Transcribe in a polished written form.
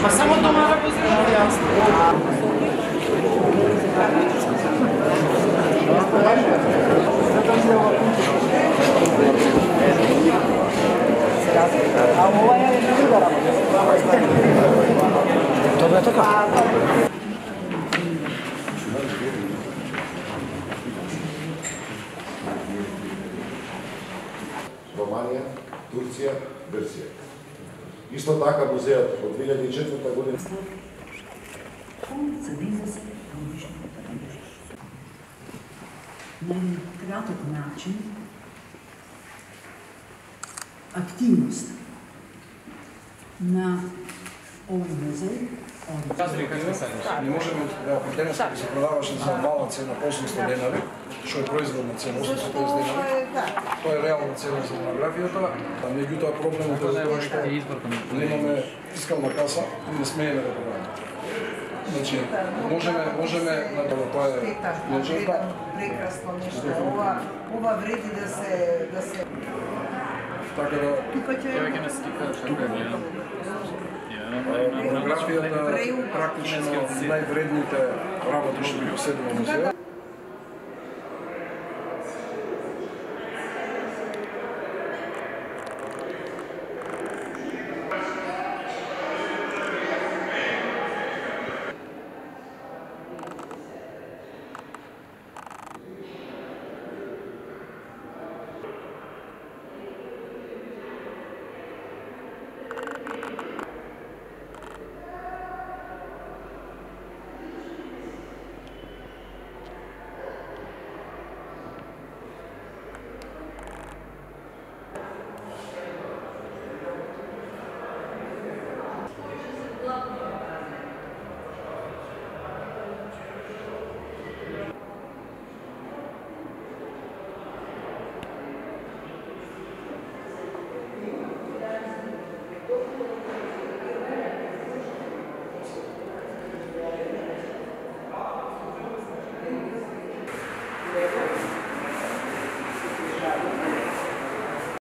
Pa samo to mora pozirati, jasno. A ova je jedna druga rabota. To je tako. Romanija, Turcija, Grčija. Isto така музејот од 2004 година. На един кратък начин активност на овој музеј. Не можеме да претенеме да се продаваше за мала цена 800 денари, што е производна цена 850 денари. Тоа е реална цена за монографијата, а меѓутоа проблемот е што немаме фискална каса и не смееме да продаваме. Значи, можеме на тоа е нечета. Прекрасно нешто. Ова вреди да се Така да монографијата практично највредните работи што ги поседува музејот.